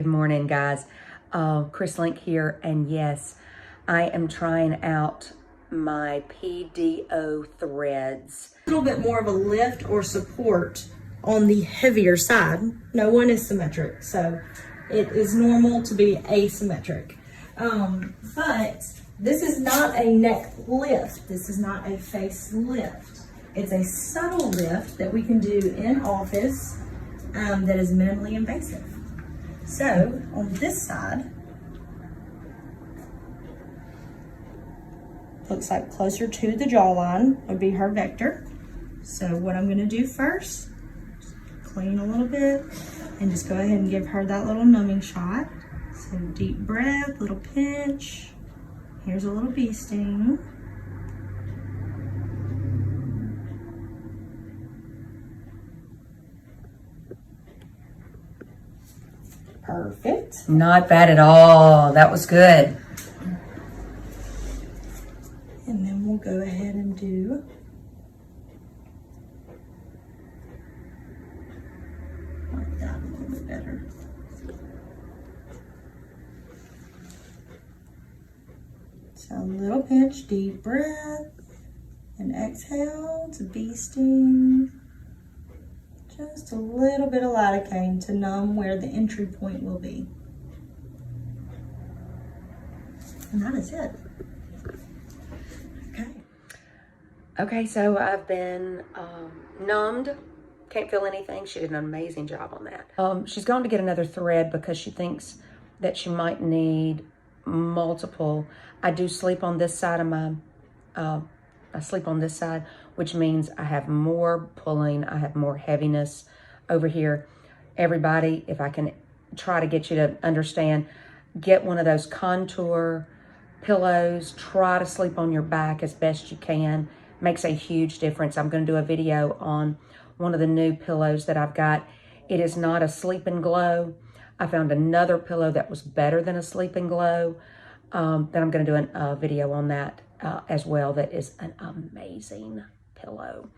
Good morning, guys. Chris Link here, and yes, I am trying out my PDO Threads. A little bit more of a lift or support on the heavier side. No one is symmetric, so it is normal to be asymmetric. But this is not a neck lift. This is not a face lift. It's a subtle lift that we can do in office that is minimally invasive. So on this side, looks like closer to the jawline would be her vector. So what I'm gonna do first, clean a little bit and just go ahead and give her that little numbing shot. So deep breath, little pinch. Here's a little bee sting. Perfect. Not bad at all. That was good. And then we'll go ahead and do like that a little bit better. So a little pinch, deep breath, and exhale to bee sting. Just a little bit of lidocaine to numb where the entry point will be. And that is it. Okay, so I've been numbed. Can't feel anything. She did an amazing job on that. She's going to get another thread because she thinks that she might need multiple. I do sleep on this side of my, I sleep on this side, which means I have more pulling. I have more heaviness over here. Everybody, if I can try to get you to understand, get one of those contour pillows. Try to sleep on your back as best you can. Makes a huge difference. I'm going to do a video on one of the new pillows that I've got. It is not a Sleep and Glow. I found another pillow that was better than a Sleep and Glow. Then I'm going to do a video on that as well. That is an amazing pillow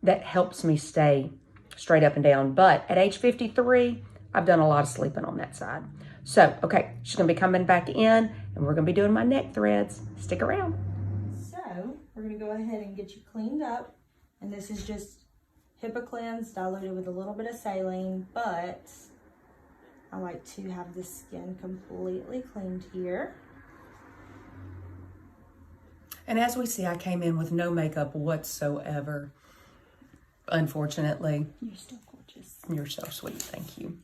that helps me stay straight up and down. But at age 53, I've done a lot of sleeping on that side. So, okay, she's going to be coming back in, and we're going to be doing my neck threads. Stick around. So we're going to go ahead and get you cleaned up. And this is just HIPAA cleanse diluted with a little bit of saline, but I like to have the skin completely cleaned here. And as we see, I came in with no makeup whatsoever. Unfortunately. You're still gorgeous. You're so sweet. Thank you.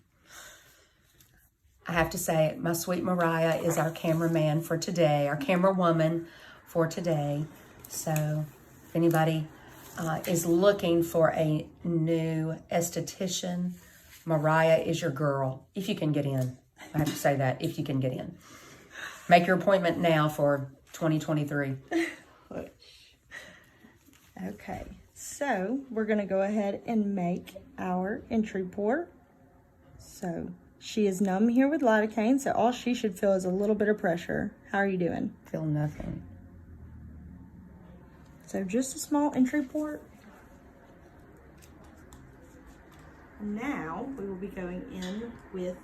I have to say, my sweet Mariah is our cameraman for today, our camera woman for today. So if anybody is looking for a new esthetician, Mariah is your girl. If you can get in. I have to say that, if you can get in. Make your appointment now for 2023. Okay, so we're gonna go ahead and make our entry port. So she is numb here with lidocaine, so all she should feel is a little bit of pressure. How are you doing? Feel nothing. So just a small entry port. Now we will be going in with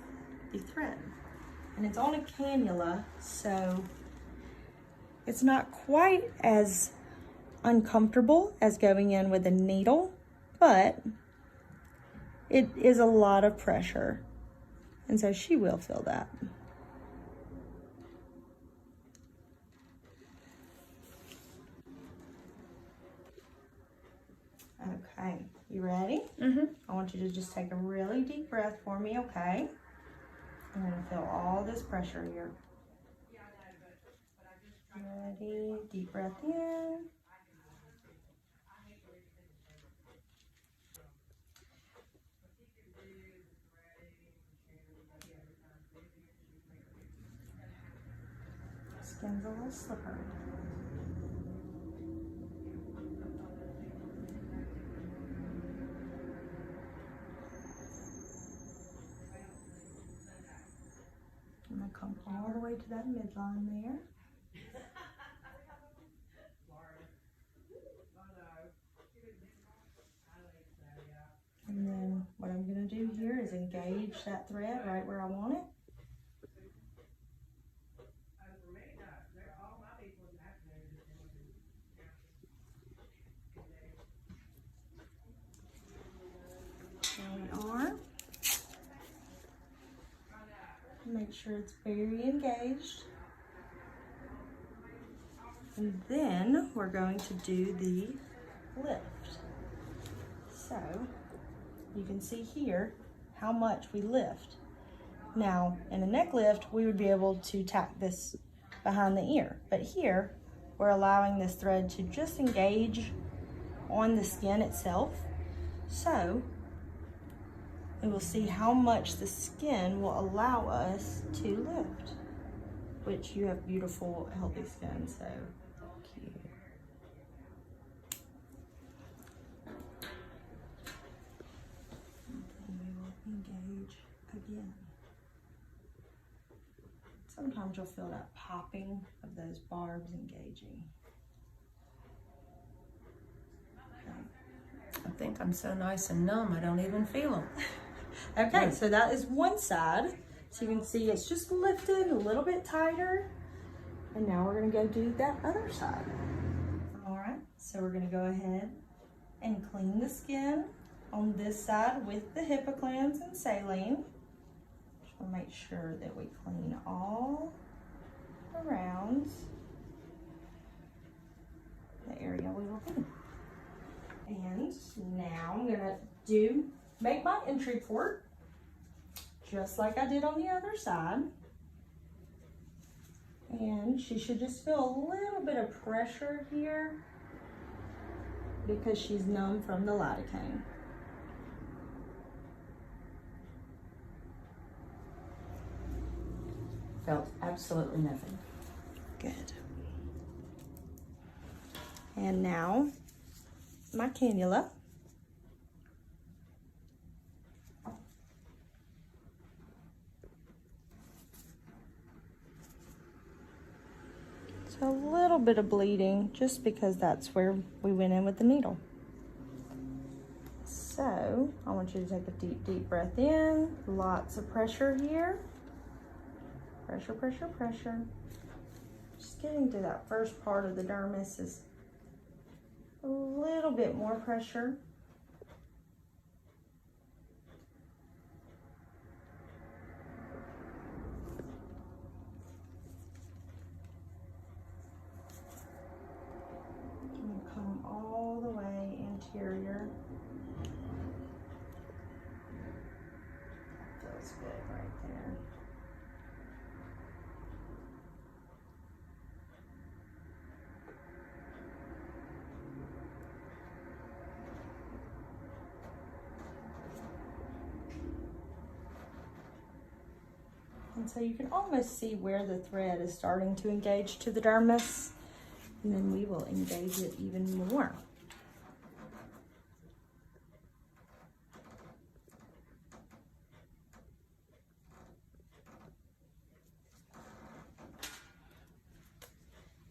the thread. And it's on a cannula, so it's not quite as uncomfortable as going in with a needle, but it is a lot of pressure. And so she will feel that. Okay, you ready? Mm-hmm. I want you to just take a really deep breath for me, okay? I'm gonna feel all this pressure here. Ready, deep breath in. Skin's a little slippery. I'm gonna come all the way to that midline there. And then what I'm gonna do here is engage that thread right where I want it. Make sure it's very engaged. And then we're going to do the lift. So you can see here how much we lift. Now, in a neck lift, we would be able to tack this behind the ear. But here, we're allowing this thread to just engage on the skin itself. So we will see how much the skin will allow us to lift, which you have beautiful, healthy skin, so cute. And then we will engage again. Sometimes you'll feel that popping of those barbs engaging. I think I'm so nice and numb, I don't even feel them. Okay, so that is one side. So you can see it's just lifted a little bit tighter. And now we're gonna go do that other side. All right, so we're gonna go ahead and clean the skin on this side with the HIPAA and saline. Just wanna make sure that we clean all around the area we will clean. And now I'm gonna make my entry port, just like I did on the other side. And she should just feel a little bit of pressure here because she's numb from the lidocaine. Felt absolutely nothing. Good. And now my cannula. So a little bit of bleeding just because that's where we went in with the needle. So I want you to take a deep, deep breath in. Lots of pressure here. Pressure, pressure, pressure. Just getting to that first part of the dermis is a little bit more pressure. And come all the way interior. Feels good right there. And so you can almost see where the thread is starting to engage to the dermis, and then we will engage it even more.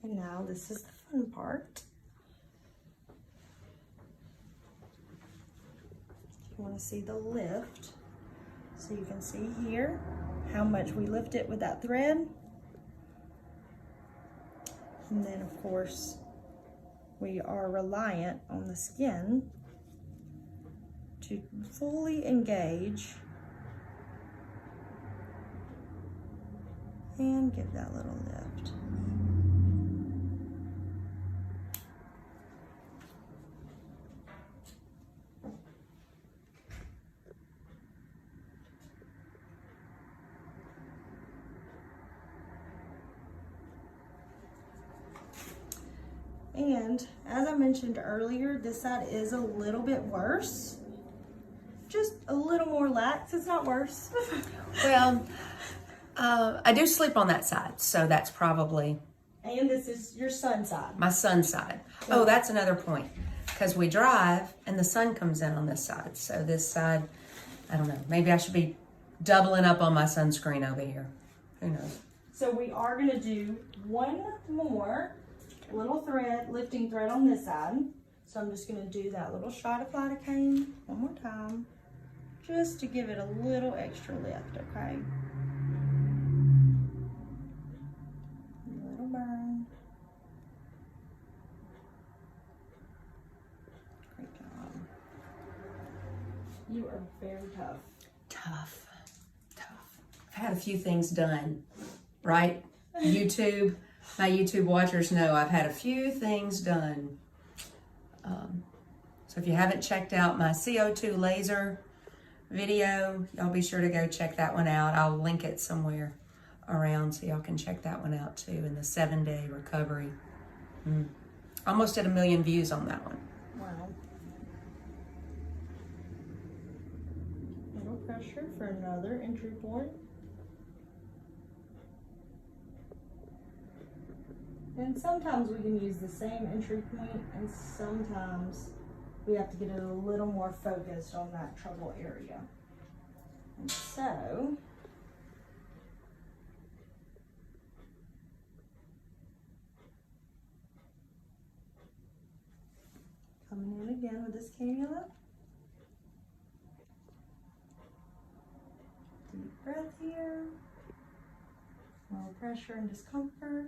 And now this is the fun part. You want to see the lift. So you can see here how much we lift it with that thread. And then of course, we are reliant on the skin to fully engage and give that little lift. And as I mentioned earlier, this side is a little bit worse. Just a little more lax, it's not worse. Well, I do sleep on that side, so that's probably And this is your sun side. my sun side. Oh, that's another point, because we drive and the sun comes in on this side. So this side, I don't know, maybe I should be doubling up on my sunscreen over here. Who knows? So we are gonna do one more little thread, lifting thread on this side. So I'm just gonna do that little shot of lidocaine one more time, just to give it a little extra lift, okay? A little burn. Great job. You are very tough. Tough. I've had a few things done, right? YouTube, my YouTube watchers know I've had a few things done. So if you haven't checked out my CO2 laser video, y'all be sure to go check that one out. I'll link it somewhere around so y'all can check that one out too, in the 7-day recovery. Almost at 1 million views on that one. Wow. Little pressure for another entry point. And sometimes we can use the same entry point, and sometimes we have to get it a little more focused on that trouble area. And so, coming in again with this cannula. Deep breath here. Low pressure and discomfort.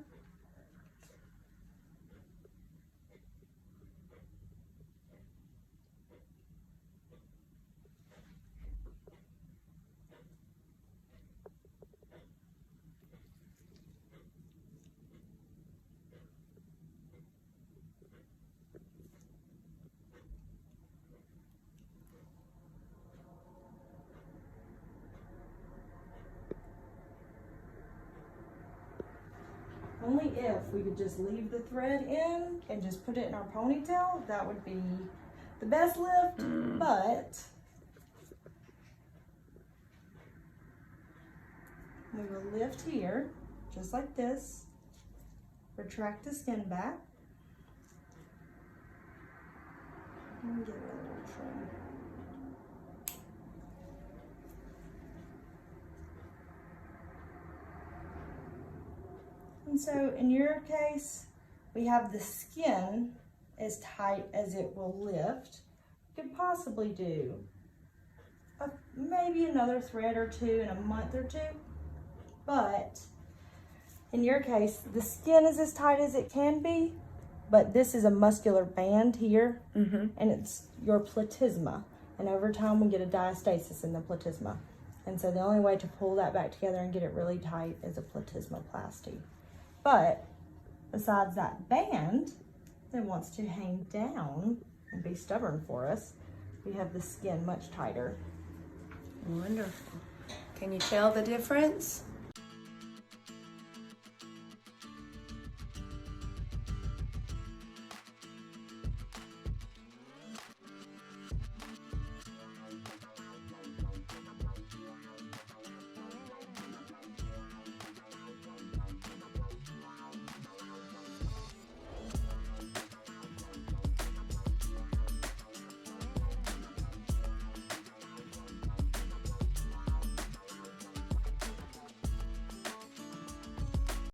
Only if we could just leave the thread in and just put it in our ponytail, that would be the best lift, but we will lift here, just like this, retract the skin back, and give it a little trim. And so in your case, we have the skin as tight as it will lift. You could possibly do maybe another thread or two in a month or two, but in your case, the skin is as tight as it can be, but this is a muscular band here, and it's your platysma. And over time, we get a diastasis in the platysma. And so the only way to pull that back together and get it really tight is a platysmoplasty. But besides that band that wants to hang down and be stubborn for us, we have the skin much tighter. Wonderful. Can you tell the difference?